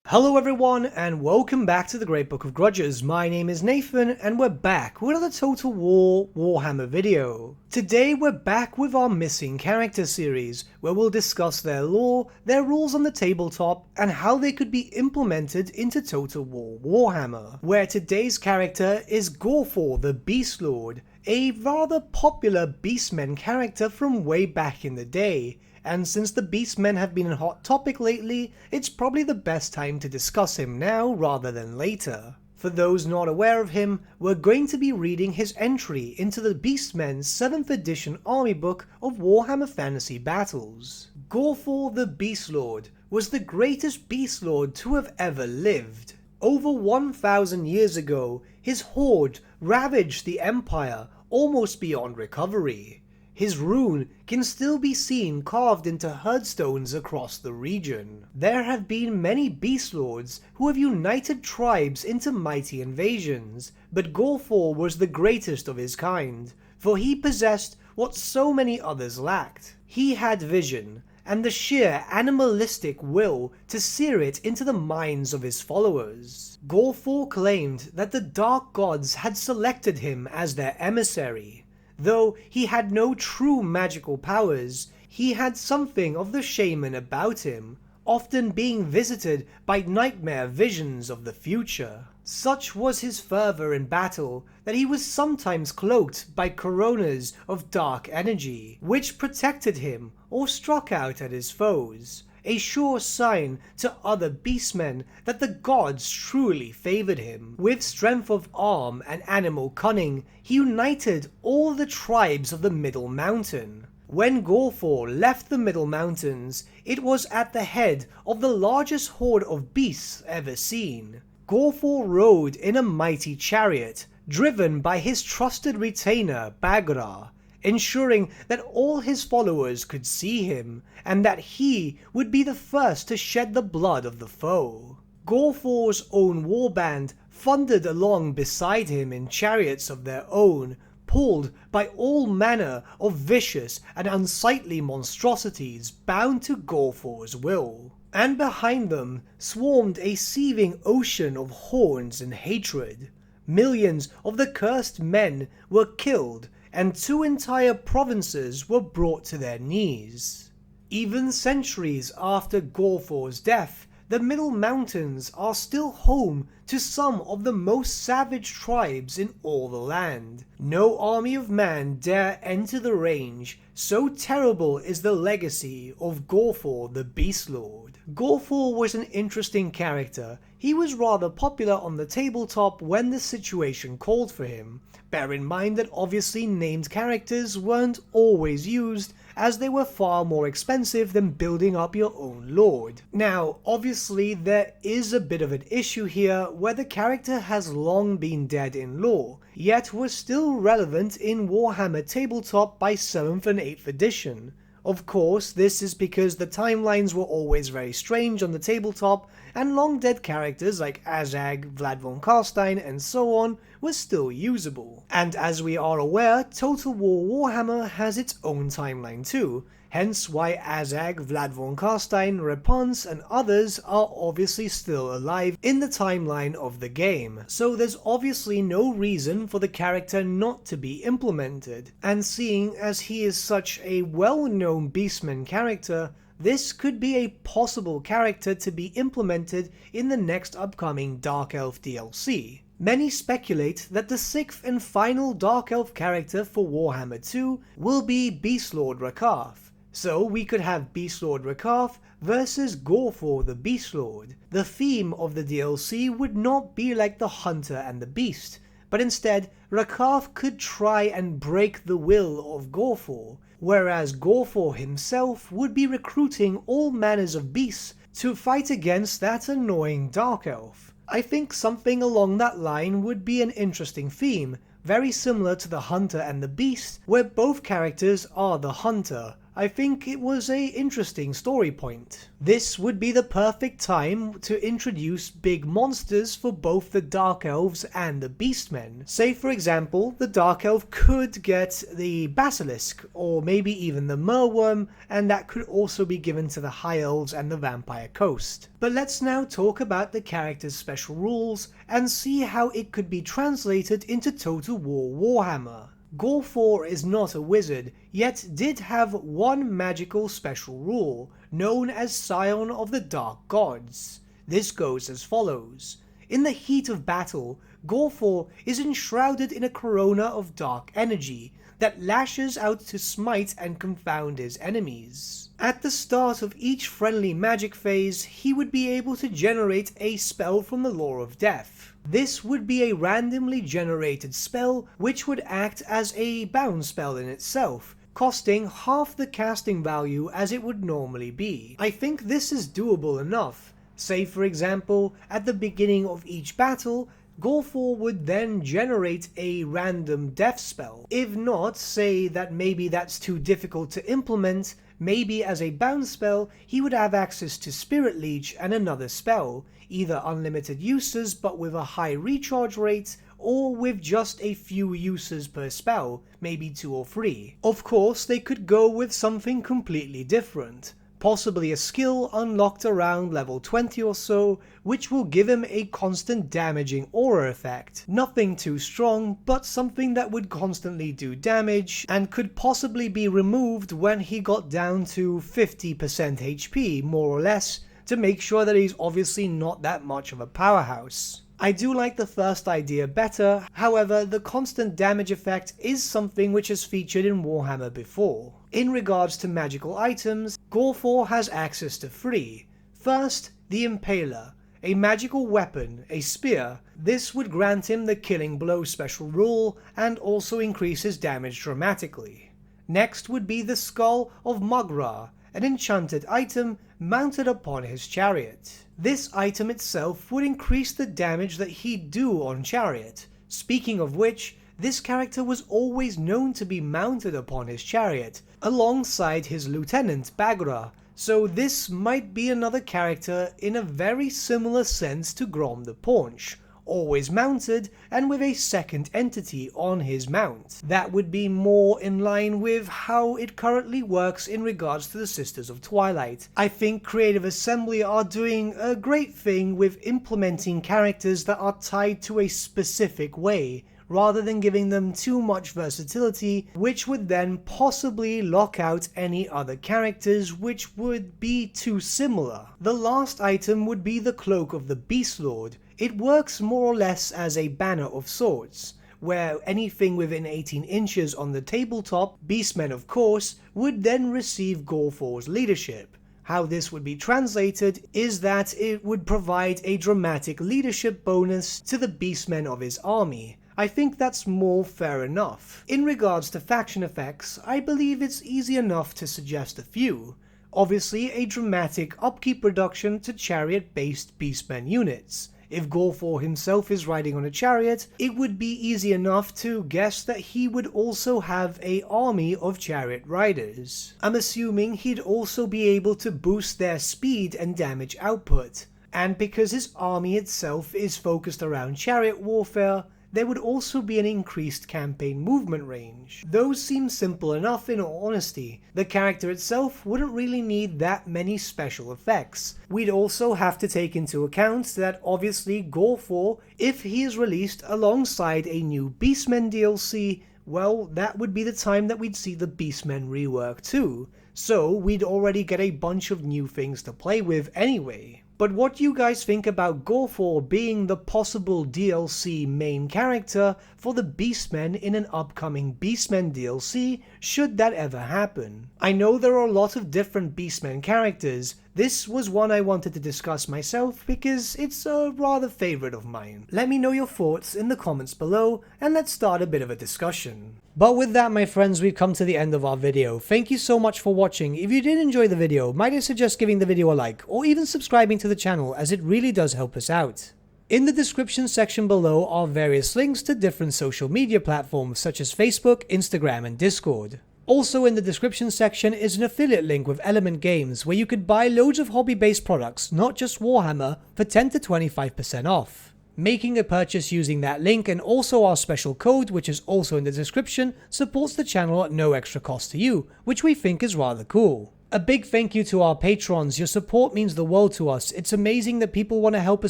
Hello everyone, and welcome back to the Great Book of Grudges. My name is Nathan, and we're back with another Total War Warhammer video. Today we're back with our Missing Character series, where we'll discuss their lore, their rules on the tabletop, and how they could be implemented into Total War Warhammer. Where today's character is Gorfor the Beastlord, a rather popular Beastmen character from way back in the day. And since the Beastmen have been a hot topic lately, it's probably the best time to discuss him now rather than later. For those not aware of him, we're going to be reading his entry into the Beastmen's 7th edition army book of Warhammer Fantasy Battles. Gorfor the Beastlord was the greatest Beastlord to have ever lived. Over 1,000 years ago, his horde ravaged the Empire almost beyond recovery. His rune can still be seen carved into headstones across the region. There have been many Beastlords who have united tribes into mighty invasions, but Gorfor was the greatest of his kind, for he possessed what so many others lacked. He had vision, and the sheer animalistic will to sear it into the minds of his followers. Gorfor claimed that the Dark Gods had selected him as their emissary. Though he had no true magical powers, he had something of the shaman about him, often being visited by nightmare visions of the future. Such was his fervor in battle that he was sometimes cloaked by coronas of dark energy, which protected him or struck out at his foes, a sure sign to other beastmen that the gods truly favored him. With strength of arm and animal cunning, he united all the tribes of the Middle Mountain. When Gorfor left the Middle Mountains, it was at the head of the largest horde of beasts ever seen. Gorfor rode in a mighty chariot, driven by his trusted retainer Magra, ensuring that all his followers could see him, and that he would be the first to shed the blood of the foe. Gorfor's own warband thundered along beside him in chariots of their own, pulled by all manner of vicious and unsightly monstrosities bound to Gorfor's will. And behind them swarmed a seething ocean of horns and hatred. Millions of the cursed men were killed, and 2 entire provinces were brought to their knees. Even centuries after Gorfor's death, the Middle Mountains are still home to some of the most savage tribes in all the land. No army of man dare enter the range, so terrible is the legacy of Gorfor the Beastlord. Gorfor was an interesting character. He was rather popular on the tabletop when the situation called for him. Bear in mind that obviously named characters weren't always used, as they were far more expensive than building up your own lord. Now, obviously there is a bit of an issue here where the character has long been dead in lore, yet was still relevant in Warhammer Tabletop by 7th and 8th edition. Of course, this is because the timelines were always very strange on the tabletop, and long dead characters like Azag, Vlad von Carstein, and so on were still usable. And as we are aware, Total War Warhammer has its own timeline too, hence why Azag, Vlad von Carstein, Reponse, and others are obviously still alive in the timeline of the game, so there's obviously no reason for the character not to be implemented, and seeing as he is such a well-known Beastman character, this could be a possible character to be implemented in the next upcoming Dark Elf DLC. Many speculate that the 6th and final Dark Elf character for Warhammer 2 will be Beastlord Rakarth. So we could have Beastlord Rakarth versus Gorfor the Beastlord. The theme of the DLC would not be like the Hunter and the Beast, but instead Rakarth could try and break the will of Gorfor, whereas Gorfor himself would be recruiting all manners of beasts to fight against that annoying Dark Elf. I think something along that line would be an interesting theme, very similar to the Hunter and the Beast, where both characters are the Hunter, I think it was a interesting story point. This would be the perfect time to introduce big monsters for both the Dark Elves and the Beastmen. Say for example, the Dark Elf could get the Basilisk, or maybe even the Merworm, and that could also be given to the High Elves and the Vampire Coast. But let's now talk about the character's special rules and see how it could be translated into Total War Warhammer. Gorfor is not a wizard, yet did have one magical special rule, known as Scion of the Dark Gods. This goes as follows. In the heat of battle, Gorfor is enshrouded in a corona of dark energy that lashes out to smite and confound his enemies. At the start of each friendly magic phase, he would be able to generate a spell from the Lore of Death. This would be a randomly generated spell which would act as a bound spell in itself, costing half the casting value as it would normally be. I think this is doable enough. Say for example, at the beginning of each battle, Gorfor would then generate a random death spell. If not, say that maybe that's too difficult to implement, maybe as a bound spell, he would have access to Spirit Leech and another spell, either unlimited uses but with a high recharge rate, or with just a few uses per spell, maybe 2 or 3. Of course, they could go with something completely different. Possibly a skill unlocked around level 20 or so, which will give him a constant damaging aura effect. Nothing too strong, but something that would constantly do damage, and could possibly be removed when he got down to 50% HP, more or less, to make sure that he's obviously not that much of a powerhouse. I do like the first idea better, however the constant damage effect is something which has featured in Warhammer before. In regards to magical items, Gorfor has access to 3. First, the Impaler, a magical weapon, a spear. This would grant him the Killing Blow special rule and also increase his damage dramatically. Next would be the Skull of Magra, an enchanted item mounted upon his chariot. This item itself would increase the damage that he'd do on chariot. Speaking of which, this character was always known to be mounted upon his chariot, alongside his lieutenant Magra, so this might be another character in a very similar sense to Grom the Paunch, always mounted and with a second entity on his mount. That would be more in line with how it currently works in regards to the Sisters of Twilight. I think Creative Assembly are doing a great thing with implementing characters that are tied to a specific way, rather than giving them too much versatility, which would then possibly lock out any other characters which would be too similar. The last item would be the Cloak of the Beastlord. It works more or less as a banner of sorts, where anything within 18 inches on the tabletop, Beastmen of course, would then receive Gorfor's leadership. How this would be translated is that it would provide a dramatic leadership bonus to the Beastmen of his army. I think that's more fair enough. In regards to faction effects, I believe it's easy enough to suggest a few. Obviously, a dramatic upkeep reduction to chariot-based Beastmen units. If Gorfor himself is riding on a chariot, it would be easy enough to guess that he would also have an army of chariot riders. I'm assuming he'd also be able to boost their speed and damage output. And because his army itself is focused around chariot warfare, there would also be an increased campaign movement range. Those seem simple enough in all honesty. The character itself wouldn't really need that many special effects. We'd also have to take into account that obviously Gorfor, if he is released alongside a new Beastmen DLC, well, that would be the time that we'd see the Beastmen rework too. So we'd already get a bunch of new things to play with anyway. But what do you guys think about Gorfor being the possible DLC main character for the Beastmen in an upcoming Beastmen DLC, should that ever happen? I know there are a lot of different Beastmen characters. This was one I wanted to discuss myself because it's a rather favorite of mine. Let me know your thoughts in the comments below and let's start a bit of a discussion. But with that, my friends, we've come to the end of our video. Thank you so much for watching. If you did enjoy the video, might I suggest giving the video a like or even subscribing to the channel, as it really does help us out. In the description section below are various links to different social media platforms such as Facebook, Instagram and Discord. Also in the description section is an affiliate link with Element Games where you could buy loads of hobby-based products, not just Warhammer, for 10 to 25% off. Making a purchase using that link and also our special code, which is also in the description, supports the channel at no extra cost to you, which we think is rather cool. A big thank you to our patrons. Your support means the world to us. It's amazing that people want to help a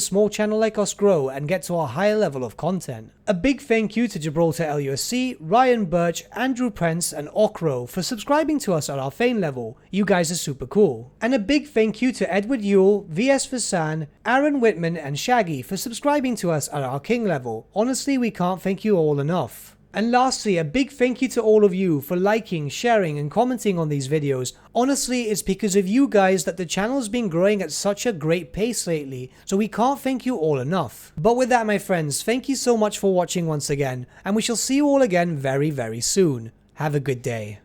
small channel like us grow and get to a higher level of content. A big thank you to Gibraltar LUSC, Ryan Bertsche, Andrew Prince and Okro for subscribing to us at our Fane level. You guys are super cool. And a big thank you to Edward Yule, VS Vasan, Aaron Whitman and Shaggy for subscribing to us at our King level. Honestly, we can't thank you all enough. And lastly, a big thank you to all of you for liking, sharing and commenting on these videos. Honestly, it's because of you guys that the channel's been growing at such a great pace lately, so we can't thank you all enough. But with that, my friends, thank you so much for watching once again, and we shall see you all again very, very soon. Have a good day.